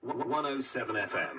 107 FM.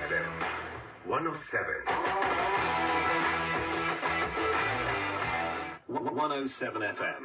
FM 107। 107 FM.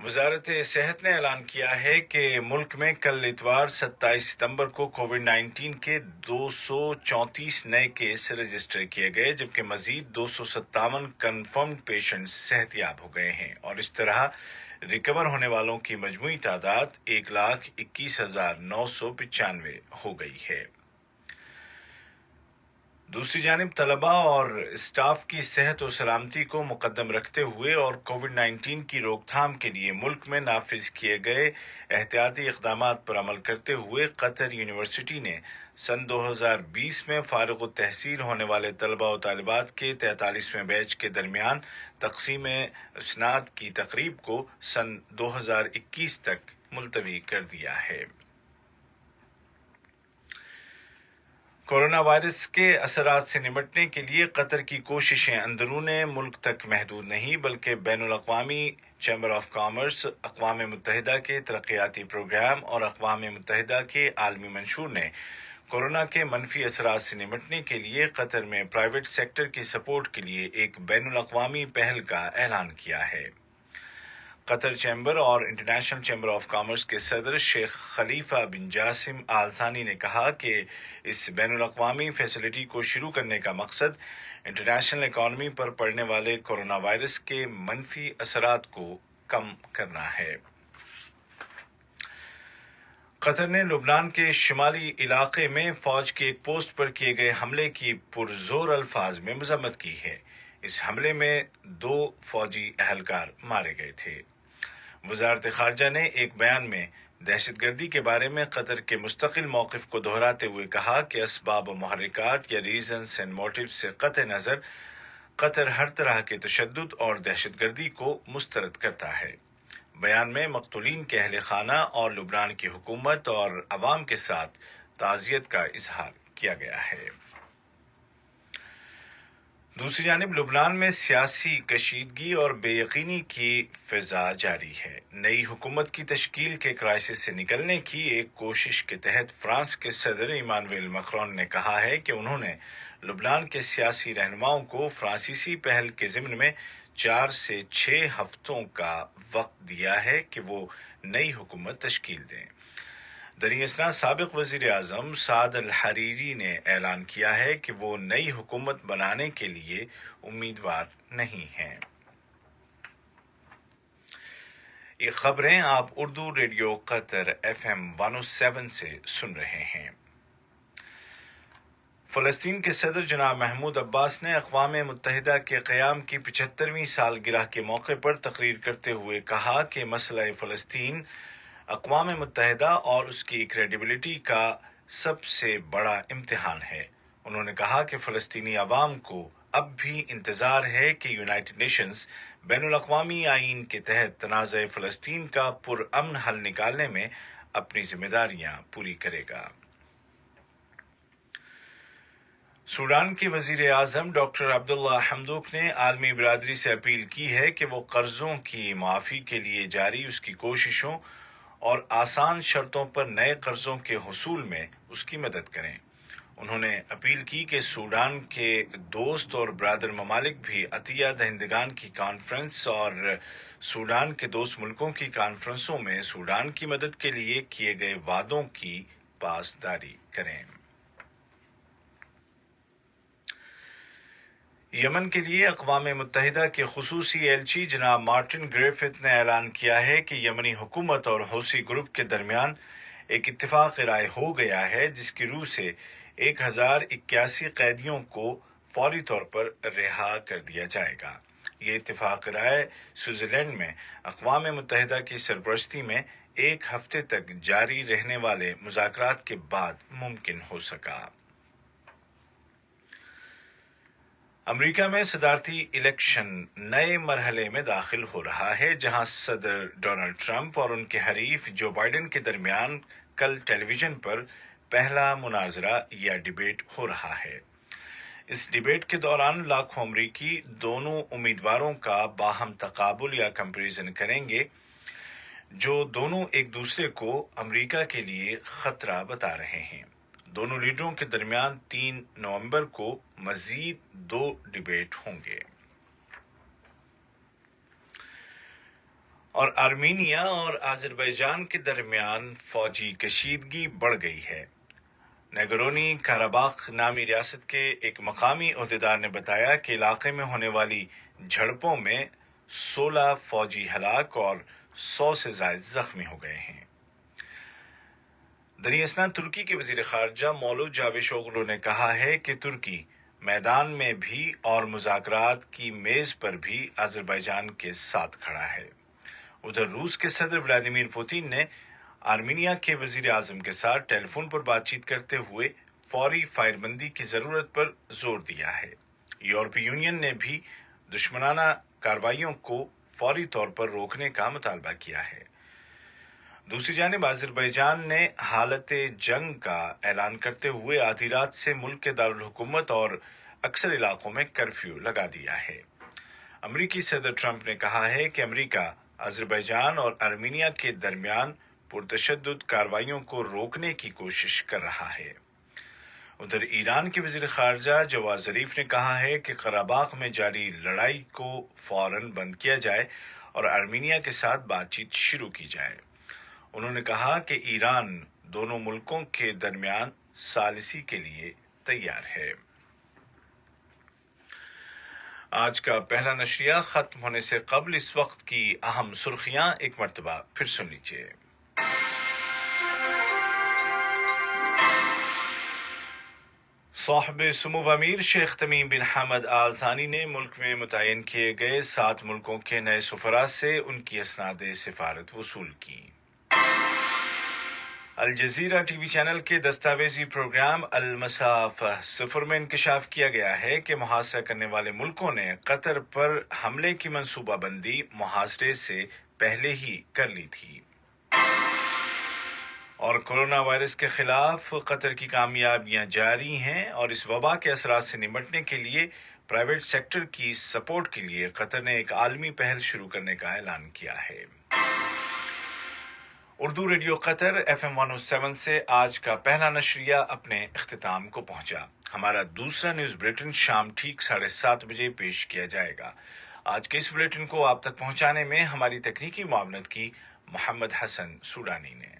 وزارت صحت نے اعلان کیا ہے کہ ملک میں کل اتوار 27 ستمبر کو کووڈ-19 کے 234 نئے کیس رجسٹر کیے گئے، جبکہ مزید 257 کنفرمڈ پیشنٹس صحت یاب ہو گئے ہیں، اور اس طرح ریکور ہونے والوں کی مجموعی تعداد 1,21,995 ہو گئی ہے۔ دوسری جانب طلباء اور اسٹاف کی صحت و سلامتی کو مقدم رکھتے ہوئے اور کووڈ-19 کی روک تھام کے لیے ملک میں نافذ کیے گئے احتیاطی اقدامات پر عمل کرتے ہوئے قطر یونیورسٹی نے سن 2020 میں فارغ التحصیل ہونے والے طلباء و طالبات کے 43ویں بیچ کے درمیان تقسیم اسناد کی تقریب کو سن 2021 تک ملتوی کر دیا ہے۔ کورونا وائرس کے اثرات سے نمٹنے کے لیے قطر کی کوششیں اندرون ملک تک محدود نہیں بلکہ بین الاقوامی چیمبر آف کامرس، اقوام متحدہ کے ترقیاتی پروگرام اور اقوام متحدہ کے عالمی منشور نے کورونا کے منفی اثرات سے نمٹنے کے لیے قطر میں پرائیویٹ سیکٹر کی سپورٹ کے لیے ایک بین الاقوامی پہل کا اعلان کیا ہے۔ قطر چیمبر اور انٹرنیشنل چیمبر آف کامرس کے صدر شیخ خلیفہ بن جاسم آل ثانی نے کہا کہ اس بین الاقوامی فیسلٹی کو شروع کرنے کا مقصد انٹرنیشنل اکانومی پر پڑنے والے کورونا وائرس کے منفی اثرات کو کم کرنا ہے۔ قطر نے لبنان کے شمالی علاقے میں فوج کے ایک پوسٹ پر کیے گئے حملے کی پرزور الفاظ میں مذمت کی ہے۔ اس حملے میں 2 فوجی اہلکار مارے گئے تھے۔ وزارت خارجہ نے ایک بیان میں دہشت گردی کے بارے میں قطر کے مستقل موقف کو دہراتے ہوئے کہا کہ اسباب و محرکات یا ریزنز اینڈ موٹیوز سے قطع نظر قطر ہر طرح کے تشدد اور دہشت گردی کو مسترد کرتا ہے۔ بیان میں مقتولین کے اہل خانہ اور لبنان کی حکومت اور عوام کے ساتھ تعزیت کا اظہار کیا گیا ہے۔ دوسری جانب لبنان میں سیاسی کشیدگی اور بے یقینی کی فضا جاری ہے۔ نئی حکومت کی تشکیل کے کرائسس سے نکلنے کی ایک کوشش کے تحت فرانس کے صدر ایمانوئل مکرون نے کہا ہے کہ انہوں نے لبنان کے سیاسی رہنماؤں کو فرانسیسی پہل کے ضمن میں 4 سے 6 ہفتوں کا وقت دیا ہے کہ وہ نئی حکومت تشکیل دیں۔ دریں اثنا سابق وزیر اعظم سعد الحریری نے اعلان کیا ہے کہ وہ نئی حکومت بنانے کے لیے امیدوار نہیں ہیں۔ یہ خبریں آپ اردو ریڈیو قطر FM 107 سے سن رہے ہیں۔ فلسطین کے صدر جناب محمود عباس نے اقوام متحدہ کے قیام کی 75ویں سالگرہ کے موقع پر تقریر کرتے ہوئے کہا کہ مسئلہ فلسطین اقوام متحدہ اور اس کی کریڈیبلٹی کا سب سے بڑا امتحان ہے۔ انہوں نے کہا کہ فلسطینی عوام کو اب بھی انتظار ہے کہ یونائٹڈ نیشنز بین الاقوامی آئین کے تحت تنازع فلسطین کا پرامن حل نکالنے میں اپنی ذمہ داریاں پوری کرے گا۔ سوڈان کے وزیر اعظم ڈاکٹر عبداللہ حمدوک نے عالمی برادری سے اپیل کی ہے کہ وہ قرضوں کی معافی کے لیے جاری اس کی کوششوں اور آسان شرطوں پر نئے قرضوں کے حصول میں اس کی مدد کریں۔ انہوں نے اپیل کی کہ سوڈان کے دوست اور برادر ممالک بھی عطیہ دہندگان کی کانفرنس اور سوڈان کے دوست ملکوں کی کانفرنسوں میں سوڈان کی مدد کے لیے کیے گئے وعدوں کی پاسداری کریں۔ یمن کے لیے اقوام متحدہ کے خصوصی ایلچی جناب مارٹن گریفتھ نے اعلان کیا ہے کہ یمنی حکومت اور حوثی گروپ کے درمیان ایک اتفاق رائے ہو گیا ہے جس کی روح سے 1081 قیدیوں کو فوری طور پر رہا کر دیا جائے گا۔ یہ اتفاق رائے سوئٹزرلینڈ میں اقوام متحدہ کی سرپرستی میں 1 ہفتے تک جاری رہنے والے مذاکرات کے بعد ممکن ہو سکا۔ امریکہ میں صدارتی الیکشن نئے مرحلے میں داخل ہو رہا ہے، جہاں صدر ڈونلڈ ٹرمپ اور ان کے حریف جو بائیڈن کے درمیان کل ٹیلی ویژن پر پہلا مناظرہ یا ڈیبیٹ ہو رہا ہے۔ اس ڈیبیٹ کے دوران لاکھوں امریکی دونوں امیدواروں کا باہم تقابل یا کمپیریزن کریں گے، جو دونوں ایک دوسرے کو امریکہ کے لیے خطرہ بتا رہے ہیں۔ دونوں لیڈروں کے درمیان 3 نومبر کو مزید 2 ڈیبیٹ ہوں گے۔ اور آرمینیا اور آذربائیجان کے درمیان فوجی کشیدگی بڑھ گئی ہے۔ نیگورنو کاراباخ نامی ریاست کے ایک مقامی عہدیدار نے بتایا کہ علاقے میں ہونے والی جھڑپوں میں 16 فوجی ہلاک اور 100 سے زائد زخمی ہو گئے ہیں۔ در اثنا ترکی کے وزیر خارجہ مولود جاوش اوغلو نے کہا ہے کہ ترکی میدان میں بھی اور مذاکرات کی میز پر بھی آذربائیجان کے ساتھ کھڑا ہے۔ ادھر روس کے صدر ولادیمیر پوتین نے آرمینیا کے وزیر اعظم کے ساتھ ٹیلی فون پر بات چیت کرتے ہوئے فوری فائر بندی کی ضرورت پر زور دیا ہے۔ یورپی یونین نے بھی دشمنانہ کارروائیوں کو فوری طور پر روکنے کا مطالبہ کیا ہے۔ دوسری جانب آذربائیجان نے حالت جنگ کا اعلان کرتے ہوئے آدھی رات سے ملک کے دارالحکومت اور اکثر علاقوں میں کرفیو لگا دیا ہے۔ امریکی صدر ٹرمپ نے کہا ہے کہ امریکہ آذربائیجان اور آرمینیا کے درمیان پرتشدد کارروائیوں کو روکنے کی کوشش کر رہا ہے۔ ادھر ایران کے وزیر خارجہ جواد ظریف نے کہا ہے کہ قراباخ میں جاری لڑائی کو فوراً بند کیا جائے اور آرمینیا کے ساتھ بات چیت شروع کی جائے۔ انہوں نے کہا کہ ایران دونوں ملکوں کے درمیان ثالثی کے لیے تیار ہے۔ آج کا پہلا نشریہ ختم ہونے سے قبل اس وقت کی اہم سرخیاں ایک مرتبہ پھر سن لیجیے۔ صاحب سمو امیر شیخ تمیم بن حمد آل ثانی نے ملک میں متعین کیے گئے 7 ملکوں کے نئے سفراء سے ان کی اسناد سفارت وصول کی۔ الجزیرہ ٹی وی چینل کے دستاویزی پروگرام المسافہ 0 میں انکشاف کیا گیا ہے کہ محاصرہ کرنے والے ملکوں نے قطر پر حملے کی منصوبہ بندی محاصرے سے پہلے ہی کر لی تھی۔ اور کورونا وائرس کے خلاف قطر کی کامیابیاں جاری ہیں اور اس وبا کے اثرات سے نمٹنے کے لیے پرائیویٹ سیکٹر کی سپورٹ کے لیے قطر نے ایک عالمی پہل شروع کرنے کا اعلان کیا ہے۔ اردو ریڈیو قطر FM 107 سے آج کا پہلا نشریہ اپنے اختتام کو پہنچا۔ ہمارا دوسرا نیوز بلیٹن شام ٹھیک 7:30 بجے پیش کیا جائے گا۔ آج کے اس بلیٹن کو آپ تک پہنچانے میں ہماری تکنیکی معاونت کی محمد حسن سوڈانی نے۔